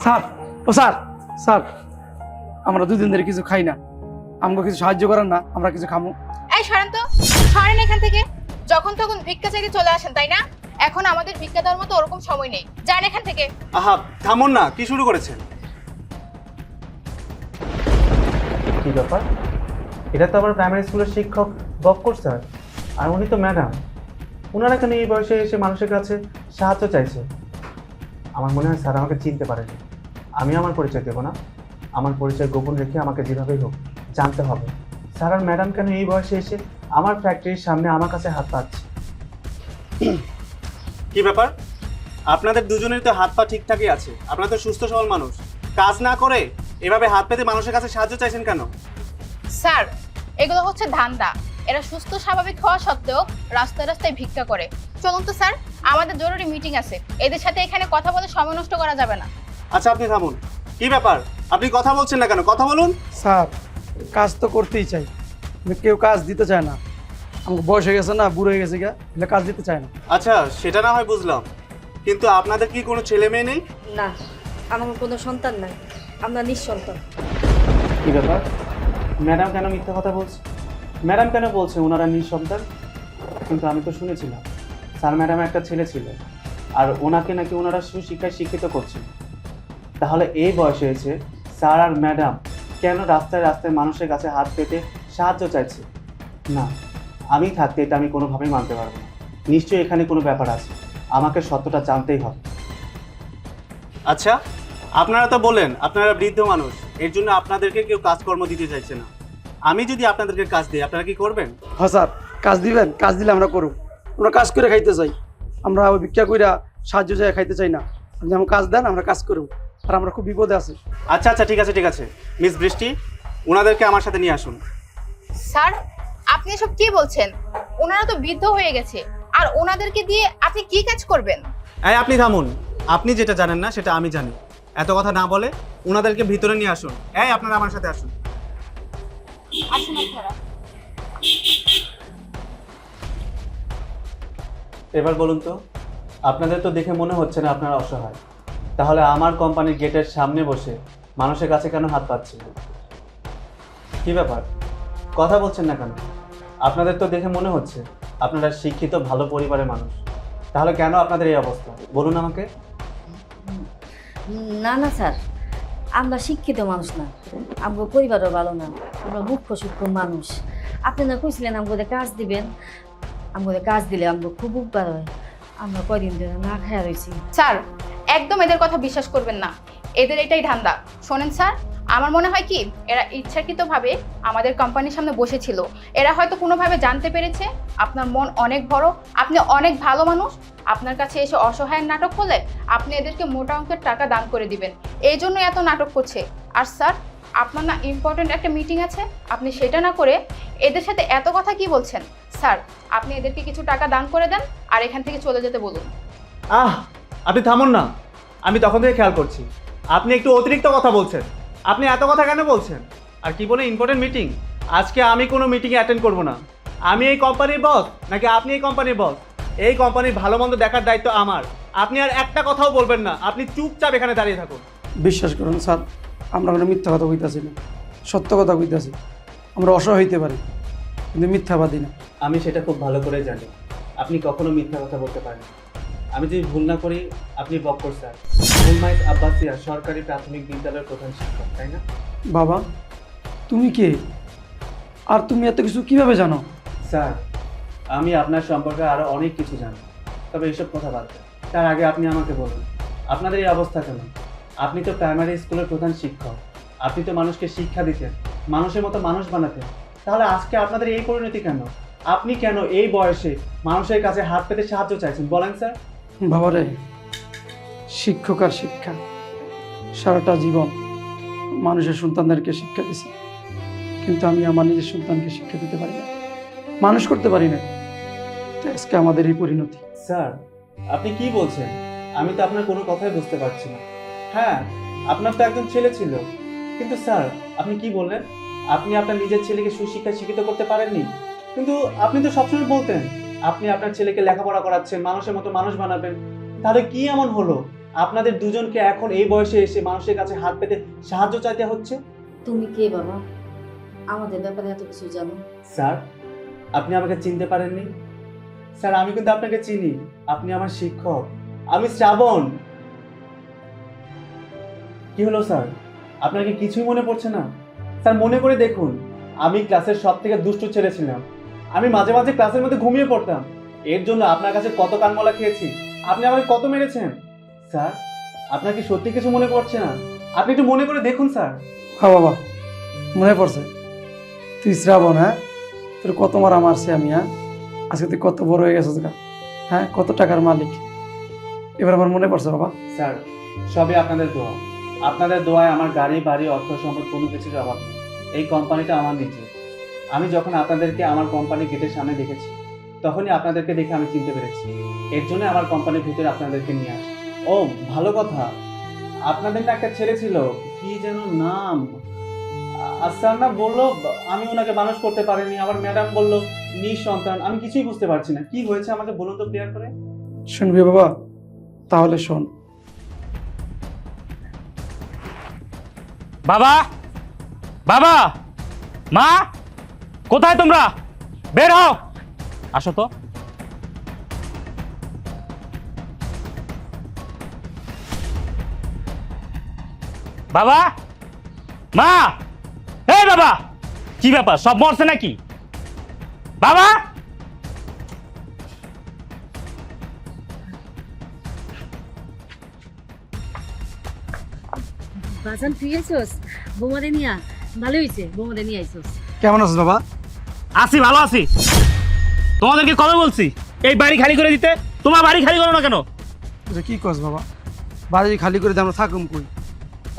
Sir, ও sir, sir, আমরা দুদিন ধরে কিছু খাই না, আমাকে কিছু সাহায্য করেন না, আমরা কিছু খামু। এই সরেন তো, সরেন এখান থেকে। যখন তখন ভিক্ষা চাইতে চলে আসেন তাই না? এখন আমাদের ভিক্ষা দেওয়ার মতো ওরকম সময় নেই, যান এখান থেকে। আহা থামুন না, কি শুরু করেছেন? কি ব্যাপার? এটা তো আমার প্রাইমারি স্কুলের শিক্ষক বক্কর স্যার, আর উনি তো ম্যাডাম। ওনারা কেন এই বয়সে এসে মানুষের কাছে সাহায্য চাইছে? আমার মনে হয় স্যার আমাকে চিনতে পারেনি। আমি আমার পরিচয় দেবো না, আমার পরিচয় গোপন রেখে আমাকে যেভাবেই হোক জানতে হবে স্যার আর ম্যাডাম কেন এই বয়সে এসে আমার ফ্যাক্টরির সামনে আমার কাছে হাত পাচ্ছে। কি ব্যাপার? আপনাদের দুজনের তো হাত পা ঠিকঠাকই আছে, আপনারা তো সুস্থ সবল মানুষ, কাজ না করে এভাবে হাত পেতে মানুষের কাছে সাহায্য চাইছেন কেন? স্যার, এগুলো হচ্ছে ধান্দা। এরা সুস্থ স্বাভাবিক হওয়া সত্ত্বেও রাস্তায় রাস্তায় ভিক্ষা করে। চলুন তো স্যার, আমাদের জরুরি মিটিং আছে, এদের সাথে এখানে কথা বলে সময় নষ্ট করা যাবে না। আচ্ছা আপনি থামুন, কি ব্যাপার? আপনি কথা বলছেন না কেন? কথা বলুন। স্যার, কাজ তো করতেই চাই, কিন্তু কেউ কাজ দিতে চায় না। আমাকে বয়স হয়ে গেছে না, বুড়ো হয়ে গেছে গা, এগুলো কাজ দিতে চায় না। আচ্ছা সেটা না হয় বুঝলাম, কিন্তু আপনাদের কি কোনো ছেলে মেয়ে নেই? না, আমার কোনো সন্তান নাই, আমরা নিঃসন্তান। কি ব্যাপার? ম্যাডাম কেন মিথ্যা কথা বলছে? ম্যাডাম কেন বলছে ওনারা নিঃসন্তান? কিন্তু আমি তো শুনেছিলাম স্যার ম্যাডাম একটা ছেলে ছিল, আর ওনাকে নাকি ওনারা সুশিক্ষায় শিক্ষিত করছেন। তাহলে এই বয়সে এসে স্যার আর ম্যাডাম কেন রাস্তায় রাস্তায় মানুষের কাছে হাত পেতে সাহায্য চাইছে? না, আমি থাকতে এটা আমি কোনোভাবেই মানতে পারবো না। নিশ্চয়ই এখানে কোনো ব্যাপার আছে, আমাকে সত্যটা জানতেই হবে। আচ্ছা আপনারা তো বলেন আপনারা বৃদ্ধ মানুষ, এর জন্য আপনাদেরকে কেউ কাজকর্ম দিতে চাইছে না। আমি যদি আপনাদেরকে কাজ দিই আপনারা কি করবেন? হ্যাঁ স্যার, কাজ দিবেন, কাজ দিলে আমরা করব। আমরা কাজ করে খাইতে চাই, আমরা ওই ভিক্ষা কইরা সাহায্য চাই খাইতে চাই না। আপনি আমাকে কাজ দেন, আমরা কাজ করব। আর আমরা খুব বিপদে আছি। আচ্ছা আচ্ছা ঠিক আছে ঠিক আছে, মিস বৃষ্টি ওনাদেরকে আমার সাথে নিয়ে আসুন। স্যার, আপনি এসব কি বলছেন? ওনারা তো বৃদ্ধ হয়ে গেছে, আর ওনাদেরকে দিয়ে আপনি কি কাজ করবেন? এই আপনি থামুন, আপনি যেটা জানেন না সেটা আমি জানি। এত কথা না বলে ওনাদেরকে ভিতরে নিয়ে আসুন। এই আপনারা আমার সাথে আসুন। আসুন আপনারা। এবার বলুন তো, আপনাদের তো দেখে মনে হচ্ছে না আপনারা অসহায়, তাহলে আমার কোম্পানির গেটের সামনে বসে মানুষের কাছে কেন হাত পাচ্ছেন? কি ব্যাপার, কথা বলছেন না কেন? আপনাদের তো দেখে মনে হচ্ছে আপনারা শিক্ষিত ভালো পরিবারের মানুষ, তাহলে কেন আপনাদের এই অবস্থা বলুন আমাকে। না না স্যার, আমরা শিক্ষিত মানুষ না, আমরা পরিবারও ভালো না, আমরা মুখ্য সূক্ষ্ম মানুষ। আপনি না কইছিলেন আমাদের কাজ দিবেন, আমাদের কাজ দিলে আমরা খুব উপকার হয়। আমরা কয়দিন ধরে না খাইয়া রয়েছি। স্যার, একদম এদের কথা বিশ্বাস করবেন না, এদের এটাই ধান্দা। শোনেন স্যার, আমার মনে হয় কি এরা ইচ্ছাকৃতভাবে আমাদের কোম্পানির সামনে বসেছিল। এরা হয়তো কোনোভাবে জানতে পেরেছে আপনার মন অনেক বড়, আপনি অনেক ভালো মানুষ। আপনার কাছে এসে অসহায়ের নাটক করলে আপনি এদেরকে মোটা অঙ্কের টাকা দান করে দিবেন, এই জন্য এত নাটক করছে। আর স্যার, আপনার না ইম্পর্টেন্ট একটা মিটিং আছে, আপনি সেটা না করে এদের সাথে এত কথা কি বলছেন? স্যার, আপনি এদেরকে কিছু টাকা দান করে দেন আর এখান থেকে চলে যেতে বলুন। আপনি থামুন না, আমি তখন থেকে খেয়াল করছি আপনি একটু অতিরিক্ত কথা বলছেন। আপনি এত কথা কেন বলছেন? আর কি বলে ইম্পর্টেন্ট মিটিং? আজকে আমি কোনো মিটিংয়ে অ্যাটেন্ড করব না। আমি এই কোম্পানির বস নাকি আপনি এই কোম্পানির বস? এই কোম্পানির ভালো মন্দ দেখার দায়িত্ব আমার। আপনি আর একটা কথাও বলবেন না, আপনি চুপচাপ এখানে দাঁড়িয়ে থাকুন। বিশ্বাস করুন স্যার, আমরা কোনো মিথ্যা কথা কইতাছি না, সত্য কথা কইতাছি। আমরা অসহায় হইতে পারি, কিন্তু মিথ্যাবাদী না। আমি সেটা খুব ভালো করে জানি, আপনি কখনো মিথ্যা কথা বলতে পারেন। আমি যদি ভুল না করি আপনি বক্কর স্যার, হুলমাইদ আব্বাসিয়া সরকারি প্রাথমিক বিদ্যালয়ের প্রধান শিক্ষক, তাই না? বাবা, তুমি কে? আর তুমি এত কিছু কিভাবে জানো? স্যার, আমি আপনার সম্পর্কে আরও অনেক কিছু জানি, তবে এইসব কথা বাদ দেন। তার আগে আপনি আমাকে বলুন, আপনাদের এই অবস্থা কেন? আপনি তো প্রাইমারি স্কুলের প্রধান শিক্ষক, আপনি তো মানুষকে শিক্ষা দিতেন, মানুষের মতো মানুষ বানাতেন, তাহলে আজকে আপনাদের এই পরিণতি কেন? আপনি কেন এই বয়সে মানুষের কাছে হাত পেতে সাহায্য চাইছেন বলেন স্যার? বাবারে, শিক্ষক আর শিক্ষা, সারাটা জীবন মানুষের সন্তানদেরকে শিক্ষা দিছি, কিন্তু আমি আমার নিজের সন্তানকে শিক্ষা দিতে পারি না, মানুষ করতে পারি না। তাই আজকে আমাদের এই পরিণতি। স্যার, আপনি কি বলছেন? আমি তো আপনার কোনো কথাই বুঝতে পারছি না। হ্যাঁ, আপনার তো একজন ছেলে ছিল, কিন্তু স্যার আপনি কি বললেন? আপনি আপনার নিজের ছেলেকে সুশিক্ষায় শিক্ষিত করতে পারেননি, কিন্তু আপনি তো সবসময় বলতেন আপনি আপনার ছেলেকে লেখাপড়া করাচ্ছেন, মানুষের মতো মানুষ বানাবেন। তাহলে কি এমন হলো আপনাদের দুজনকে এখন এই বয়সে এসে মানুষের কাছে হাত পেতে সাহায্য চাইতে হচ্ছে? তুমি কে বাবা? আমাদের ব্যাপারে এত কিছু জানো? স্যার, আপনি আমাকে চিনতে পারেননি? স্যার, আমি কিন্তু আপনাকে চিনি। আপনি আমার শিক্ষক, আমি শ্রাবণ। কি হলো স্যার, আপনার কি কিছুই মনে পড়ছে না? স্যার, মনে করে দেখুন, আমি ক্লাসের সব থেকে দুষ্ট ছেলে ছিলাম। আমি মাঝে মাঝে ক্লাসের মধ্যে ঘুমিয়ে পড়তাম। এর জন্য আপনার কাছে কত কানমলা খেয়েছি, আপনি আমাকে কত মেরেছেন। স্যার, আপনার কি সত্যি কিছু মনে পড়ছে না? আপনি একটু মনে করে দেখুন স্যার। হ্যাঁ বাবা, মনে পড়ছে। তুই শ্রাবণ, হ্যাঁ? তোর কত মারা মারছি আমি, হ্যাঁ? আজকে তুই কত বড় হয়ে গেছিস গা, হ্যাঁ? কত টাকার মালিক। এবার আমার মনে পড়ছে বাবা। স্যার, সবই আপনাদের দোয়া। আপনাদের দোয়ায় আমার গাড়ি, বাড়ি, অর্থ সম্পদ কোনো কিছুর অভাব নেই। এই কোম্পানিটা আমার নিজে। আমি যখন আপনাদেরকে আমার কোম্পানি গেটের সামনে দেখেছি, তখনই আপনাদেরকে দেখে আমি চিনতে পেরেছি। এর জন্য আমার কোম্পানির ভিতরে আপনাদেরকে নিয়ে আসি। ও ভালো কথা, আপনাদের না একটা ছেলে ছিল, কি যেন নাম, আসার না বললো আমি ওনাকে মানুষ করতে পারিনি। আবার ম্যাডাম বললো নিঃসন্তান। আমি কিছুই বুঝতে পারছি না কি হয়েছে, আমাকে বলুন তো ক্লিয়ার করে। শুনবি বাবা? তাহলে শোন। বাবা, বাবা, মা, কোথায় তোমরা? বের হও, আসো তো। বাবা, মা, এই বাবা, কি ব্যাপার, সব মরছে নাকি? বাবা, বাজান তুই আইসোস? বৌমারে নিয়া ভালো হয়েছে, বৌমারে নিয়ে আইসোস। কেমন আছিস বাবা? আছি, ভালো আছি। তোমাদেরকে কবে বলছি এই বাড়ি খালি করে দিতে? তোমার বাড়ি খালি করো না কেন? তুই কি করছ বাবা? বাড়ি খালি করে দিয়ে আমরা থাকুম কই?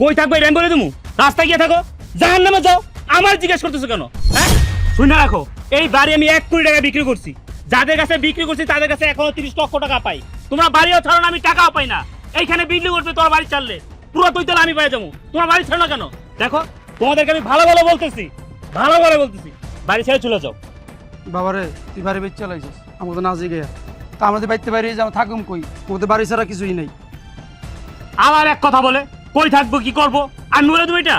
কই থাকবে এটা আমি বলে দেবো? রাস্তায় গিয়ে থাকো, জাহান্নামে যাও। আমার জিজ্ঞেস করতেছো কেন? হ্যাঁ, শুনে রাখো, এই বাড়ি আমি 1 কোটি টাকা বিক্রি করছি। যাদের কাছে বিক্রি করছি তাদের কাছে এখনো 30 লক্ষ টাকা পাই। তোমরা বাড়িও ছাড়ো না, আমি টাকাও পাই না। এইখানে বিক্রি করবে, তোমার বাড়ি ছাড়লে পুরো তুই তাহলে আমি পাই যাবো। তোমার বাড়ি ছাড়ো না কেন? দেখো, তোমাদেরকে আমি ভালো ভালো বলতেছি, ভালো ভালো বলতেছি, বাড়ি ছেড়ে চলে যাও। বাবারে, তুই বাড়ি বেচ চালাইছিস, আমাকে তো না জিগে। তা আমাদের বাড়িতে বাইরে যাও, থাকুম কই? ওদের বাড়ি ছাড়া কিছুই নেই। আবার এক কথা বলে কই থাকবো, কি করবো আমি বলে দেবো? এটা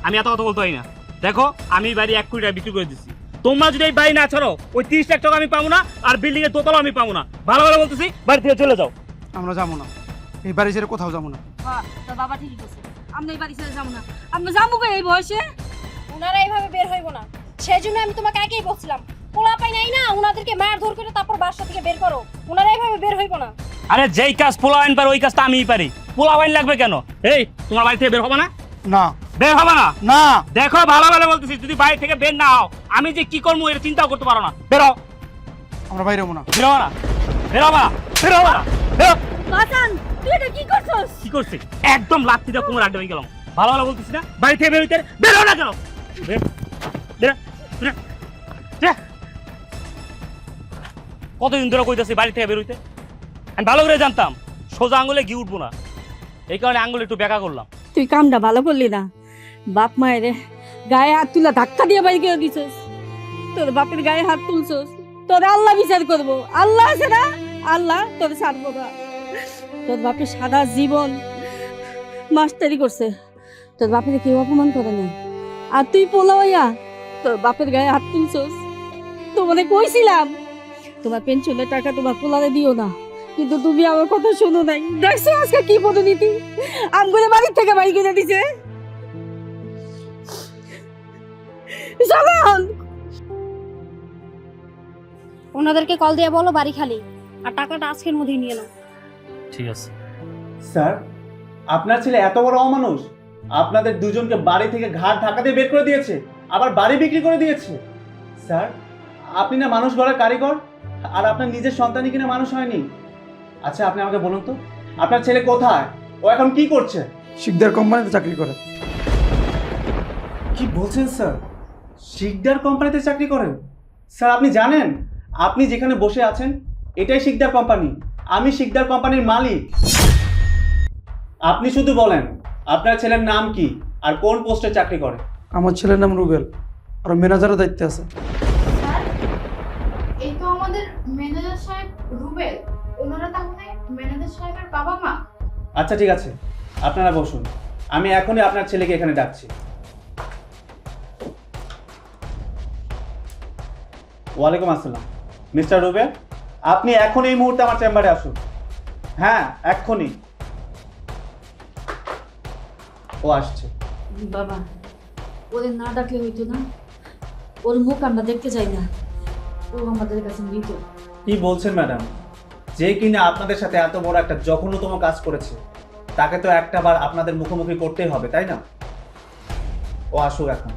আমি এত কথা বলতে পারি না। দেখো, আমি বাড়ি 1 কোটি টাকা বিক্রি করে দিচ্ছি। তোমরা যদি এই বাড়ি না ছাড়ো, ওই 30 লাখ টাকা আমি পাবো না, আর বিল্ডিং এর দোতলা আমি পাবো না। ভালো ভালো বলতেছি, বাড়ি থেকে চলে যাও। আমরা যাবো না, এই বাড়ি ছেড়ে কোথাও যাবো না। হ্যাঁ, তোর বাবা ঠিকই বলছে, আমরা এই বাড়ি ছেড়ে যাবো না। আমরা যাবো কই এই বয়সে? ওনারা এইভাবে বের হইব না, সেজন্য আমি তোমাকে আগেই বলছিলাম পোলা পাই নাই না, ওনাদেরকে মারধর করে তারপর বাসা থেকে বের করো। ওনারা এইভাবে বের হইব না। আরে যেই কাজ পোলা আইন পারে ওই কাজটা আমিই পারি, পোলা আইন লাগবে কেন? এই তোমার বাড়ি থেকে বের হবে না? না বের হবে না? না। দেখো, ভালো ভালো বলতেছি, যদি বাড়ি থেকে বের না হও, আমি যে কি করবো এটা চিন্তাও করতে পারো না। বেরো, আমরা বাইরে হবো না। বেরো না, বেরো না, বেরো না, বেরো। বাজান তুই এটা কি করছস? কি করছি? একদম লাত্তি দিয়ে কোমর আড্ডা হয়ে গেলাম। ভালো ভালো বলতেছি না, বাড়ি থেকে বেরোতে বেরো না কেন? বের, বেরো, বেরো, বেরো। কতদিন ধরে কইতাছি বাড়ি থেকে বেরোইতে? আমি ভালো করে জানতাম সোজা আঙুলে ঘি উঠবো না, এই কারণে আঙুল একটু বেঁকা করলাম। তুই কামটা ভালো করলি না। বাপ মায়ের গায়ে হাত তুলা ধাক্কা দিয়ে বাড়ি করে দিছস। তোর বাপের গায়ে হাত তুলছস, তোর আল্লাহ বিচার করবো। আল্লাহ আছে না, আল্লাহ তোর ছাড়বো না। তোর বাপের সারা জীবন মাস্টারি করছে, তোর বাপের কেউ অপমান করে না। আর তুই পোলা হইয়া তোর বাপের গায়ে হাত তুলছস। তোমাকে কইছিলাম তোমার পেনশনের টাকা তোমার পোলারে দিও না, কিন্তু তুমি আমার কথা শোনো নাই। দেখছো আজকে কি পদনীতি, আমগুলো বাড়ির থেকে বাড়ি করে দিছে। চলুন, ওনাদেরকে কল দিয়ে বলো বাড়ি খালি, আর টাকাটা আজকের মধ্যেই নিয়ে নাও। ঠিক আছে। স্যার, আপনার ছেলে এত বড় অমানুষ, আপনাদের দুজনকে বাড়ি থেকে ঘাট ধাক্কা দিয়ে বের করে দিয়েছে, আবার বাড়ি বিক্রি করে দিয়েছে। স্যার, আপনি না মানুষ গড়ার কারিগর, আর আপনার নিজের সন্তানই কিনা মানুষ হয়নি। আচ্ছা, আপনি আমাকে বলুন তো, আপনার ছেলে কোথায়? ও এখন কি করছে? শিকদার কোম্পানিতে চাকরি করে। কি বলছেন স্যার? শিকদার কোম্পানিতে চাকরি করেন? স্যার, আপনি জানেন আপনি যেখানে বসে আছেন এটাই শিকদার কোম্পানি। আমি শিকদার কোম্পানির মালিক। আপনি শুধু বলেন আপনার ছেলের নাম কি আর কোন পোস্টে চাকরি করে? আমার ছেলের নাম রুবেল, আর ম্যানেজারের দায়িত্বে আছে। স্যার, এই তো আমাদের ম্যানেজার সাহেব রুবেল। ওনারা তাহলে ম্যানেজার সাহেবের বাবা মা? আচ্ছা ঠিক আছে, আপনারা বসুন, আমি এখনই আপনার ছেলেকে এখানে ডাকছি। ওয়ালাইকুম আসসালাম। মিস্টার রুবেল, আপনি এখন এই মুহূর্তে আমার চেম্বারে আসুন। হ্যাঁ, এক্ষুনি। ও আসছে। বাবা ওরে না ডাকলে হইতো না? ওর মুখ আমরা দেখতে চাই না, ও আমাদের কাছে মৃত। কি বলছেন ম্যাডাম? যে কিনা আপনাদের সাথে এত বড় একটা জঘন্যতম কাজ করেছে, তাকে তো একটাবার আপনাদের মুখোমুখি করতেই হবে, তাই না? ও আসুক এখন,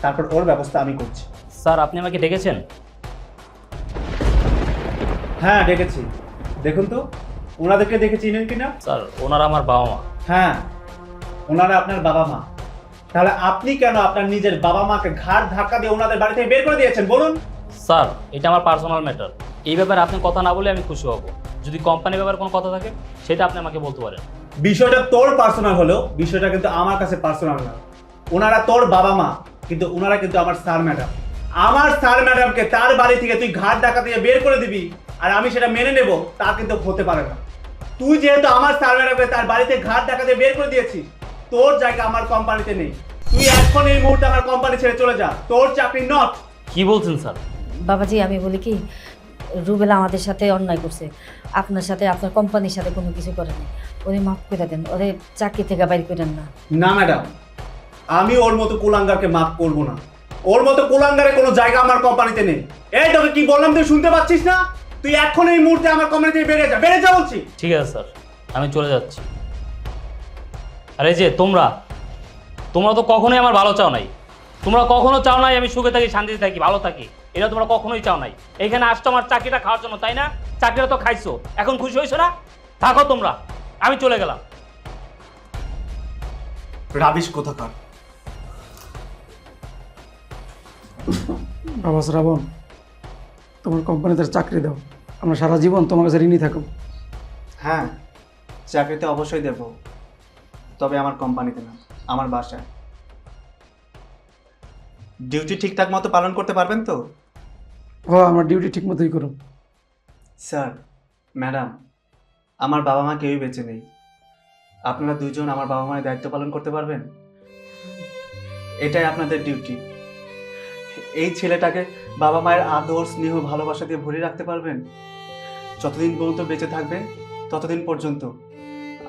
তারপর ওর ব্যবস্থা আমি করছি। স্যার আপনি আমাকে ডেকেছেন? হ্যাঁ ডেকেছি। দেখুন তো ওনাদেরকে দেখে চিনেন কিনা? স্যার ওনারা আমার বাবা মা। হ্যাঁ, ওনারা আপনার বাবা মা। তাহলে আপনি কেন আপনার নিজের বাবা মাকে ঘাড় ধাক্কা দিয়ে ওনাদের বাড়ি থেকে বের করে দিয়েছেন বলুন? স্যার এটা আমার পার্সোনাল ম্যাটার, এই ব্যাপারে আপনি কথা না বলে আমি খুশি হব। যদি কোম্পানির ব্যাপারে কোনো কথা থাকে সেটা আপনি আমাকে বলতে পারেন। বিষয়টা তোর পার্সোনাল হলো, বিষয়টা কিন্তু আমার কাছে পার্সোনাল না। ওনারা তোর বাবা মা, কিন্তু ওনারা কিন্তু আমার স্যার ম্যাডাম। আমার স্যার ম্যাডামকে তার বাড়ি থেকে তুই ঘাট ধাক্কা দিয়ে বের করে দিবি আর আমি সেটা মেনে নেব, তা কিন্তু হতে পারে না। তুই যেহেতু আমার স্যার ম্যাডামকে তার বাড়িতে ঘাট ধাক্কা দিয়ে বের করে দিয়েছিস, তোর জায়গা আমার কোম্পানিতে নেই। তুই এখন এই মুহূর্তে আমার কোম্পানি ছেড়ে চলে যা, তোর চাকরি নট। কি বলছেন স্যার? বাবাজি আমি বলি কি, রুবেল আমাদের সাথে অন্যায় করছে, আপনার সাথে আপনার কোম্পানির সাথে কোনো কিছু করেনি। ওরে মাফ করে দেন, ওরে চাকরি থেকে বাইর করেন না। না ম্যাডাম, আমি ওর মতো কুলাঙ্গারকে মাফ করব না। ওর মতো কুলাঙ্গারের কোনো জায়গা আমার কোম্পানিতে নেই। এই তোকে কি বললাম, তুই শুনতে পাচ্ছিস না? তুই এখন এই মুহূর্তে আমার কোম্পানি থেকে বেরিয়ে যা, বেরিয়ে যা বলছি। ঠিক আছে স্যার, আমি চলে যাচ্ছি। আরে যে তোমরা তো কখনোই আমার ভালো চাও নাই। তোমরা কখনো চাও নাই আমি সুখে থাকি, শান্তিতে থাকি, ভালো থাকি। এটা তোমরা কখনোই চাও নাই। এখানে আসছো আমার চাকরিটা খাওয়ার জন্য, তাই না? চাকরিটা তো খাইছো, এখন খুশি হয়েছো না? থাকো তোমরা, আমি চলে গেলাম। রাবিশ কোথাকার। বাবা শ্রাবণ, তোমার কোম্পানিতে চাকরি দাও, আমরা সারা জীবন তোমার কাছে ঋণী থাকো। হ্যাঁ, চাকরিতে অবশ্যই দেব, তবে আমার কোম্পানিতে না, আমার বাসায়। ডিউটি ঠিকঠাক মতো পালন করতে পারবেন তো? ও আমার ডিউটি ঠিক মতোই করো। স্যার, ম্যাডাম, আমার বাবা মা কেউই বেঁচে নেই। আপনারা দুইজন আমার বাবা মায়ের দায়িত্ব পালন করতে পারবেন? এটাই আপনাদের ডিউটি। এই ছেলেটাকে বাবা মায়ের আদর, স্নেহ, ভালোবাসা দিয়ে ভরে রাখতে পারবেন? যতদিন পর্যন্ত বেঁচে থাকবে ততদিন পর্যন্ত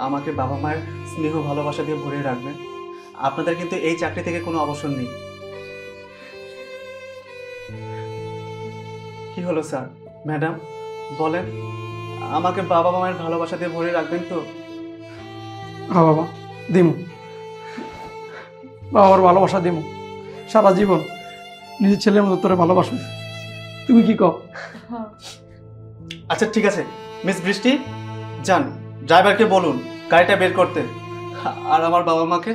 আমাকে বাবা মায়ের স্নেহ, ভালোবাসা দিয়ে ভরে রাখবেন। আপনাদের কিন্তু এই চাকরি থেকে কোনো অবসর নেই। কি হলো স্যার, ম্যাডাম, বলেন, আমাকে বাবা মায়ের ভালোবাসা দিয়ে ভরে রাখবেন তো? হ্যাঁ বাবা, দিমু। বাবার ভালোবাসা দিমু সারা জীবন, নিজের ছেলের মতো তোরে ভালোবাসো। তুমি কি কও? আচ্ছা ঠিক আছে মিস বৃষ্টি, যান ড্রাইভারকে বলুন গাড়িটা বের করতে, আর আমার বাবা মাকে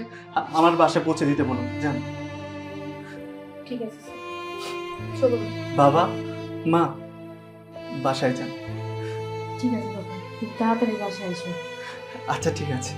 আমার বাসায় পৌঁছে দিতে বলুন। যান। ঠিক আছে চলুন। বাবা মা বাসায় যান। ঠিক আছে বাবা, খুব তাড়াতাড়ি বাসায় এসো। আচ্ছা ঠিক আছে।